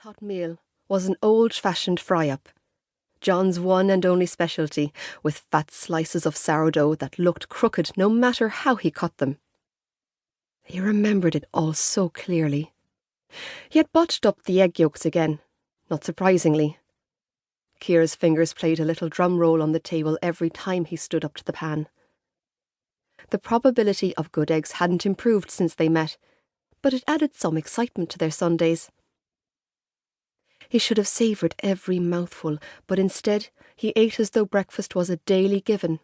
hot meal was an old-fashioned fry-up, John's one and only specialty, with fat slices of sourdough that looked crooked no matter how he cut them. He remembered it all so clearly. He had botched up the egg yolks again, not surprisingly. Ciara's fingers played a little drum roll on the table every time he stood up to the pan. The probability of good eggs hadn't improved since they met, but it added some excitement to their Sundays. He should have savoured every mouthful, but instead he ate as though breakfast was a daily given,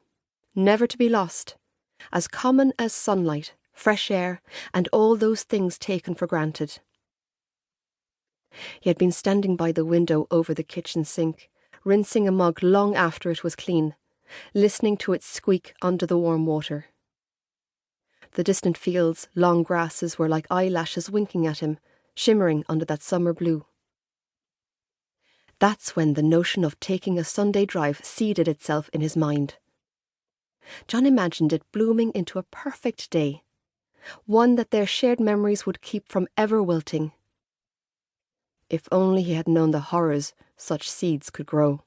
never to be lost, as common as sunlight, fresh air, and all those things taken for granted. He had been standing by the window over the kitchen sink, rinsing a mug long after it was clean, listening to it squeak under the warm water. The distant fields' long grasses were like eyelashes winking at him, shimmering under that summer blue. That's when the notion of taking a Sunday drive seeded itself in his mind. John imagined it blooming into a perfect day, one that their shared memories would keep from ever wilting. If only he had known the horrors such seeds could grow.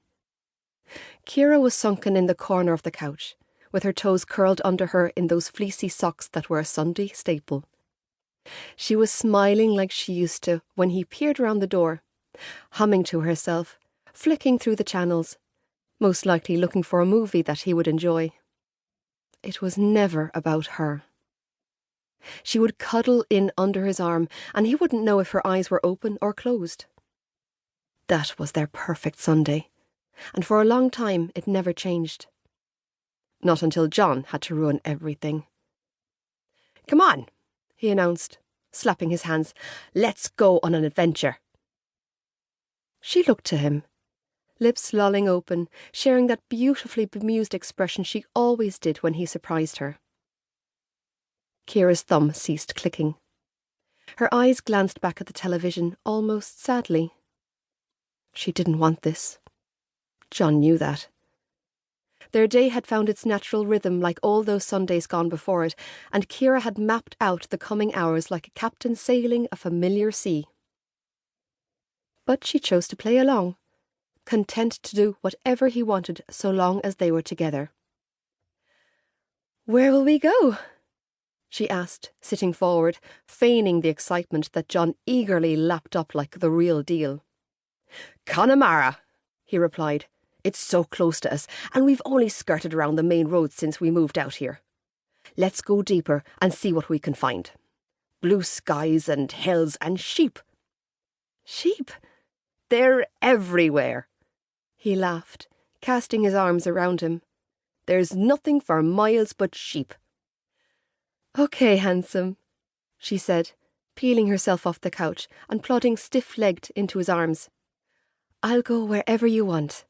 Ciara was sunken in the corner of the couch, with her toes curled under her in those fleecy socks that were a Sunday staple. She was smiling like she used to when he peered round the door, humming to herself, flicking through the channels, most likely looking for a movie that he would enjoy. It was never about her. She would cuddle in under his arm, and he wouldn't know if her eyes were open or closed. That was their perfect Sunday, and for a long time it never changed. Not until John had to ruin everything. "Come on," he announced, slapping his hands. "Let's go on an adventure." She looked to him, lips lolling open, sharing that beautifully bemused expression she always did when he surprised her. Ciara's thumb ceased clicking. Her eyes glanced back at the television, almost sadly. She didn't want this. John knew that. Their day had found its natural rhythm like all those Sundays gone before it, and Ciara had mapped out the coming hours like a captain sailing a familiar sea. But she chose to play along, content to do whatever he wanted so long as they were together. "Where will we go?" she asked, sitting forward, feigning the excitement that John eagerly lapped up like the real deal. "Connemara," he replied. "It's so close to us, and we've only skirted around the main road since we moved out here. Let's go deeper and see what we can find. Blue skies and hills and sheep." "Sheep? They're everywhere," he laughed, casting his arms around him. "There's nothing for miles but sheep." "Okay, handsome," she said, peeling herself off the couch and plodding stiff-legged into his arms. "I'll go wherever you want."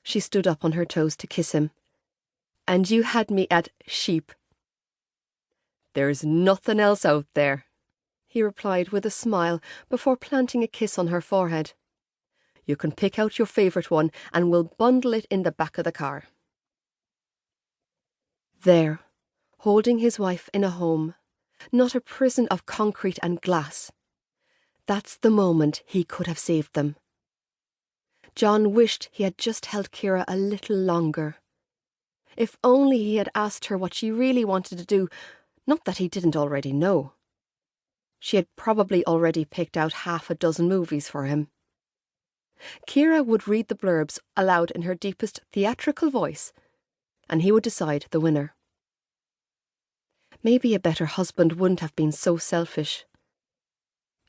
She stood up on her toes to kiss him. "And you had me at sheep." "There's nothing else out there," he replied with a smile before planting a kiss on her forehead. "You can pick out your favourite one and we'll bundle it in the back of the car." There, holding his wife in a home, not a prison of concrete and glass. That's the moment he could have saved them. John wished he had just held Ciara a little longer. If only he had asked her what she really wanted to do, not that he didn't already know. She had probably already picked out 6 movies for him. Ciara would read the blurbs aloud in her deepest theatrical voice, and he would decide the winner. Maybe a better husband wouldn't have been so selfish.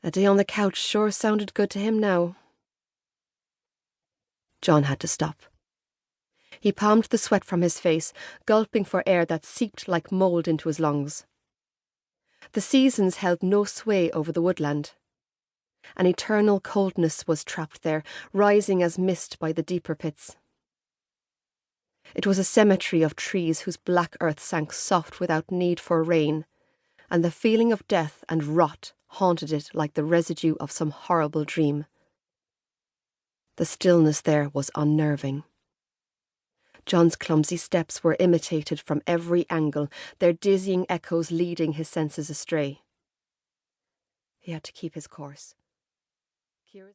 A day on the couch sure sounded good to him now. John had to stop. He palmed the sweat from his face, gulping for air that seeped like mould into his lungs. The seasons held no sway over the woodland. An eternal coldness was trapped there, rising as mist by the deeper pits. It was a cemetery of trees whose black earth sank soft without need for rain, and the feeling of death and rot haunted it like the residue of some horrible dream. The stillness there was unnerving. John's clumsy steps were imitated from every angle, their dizzying echoes leading his senses astray. He had to keep his course,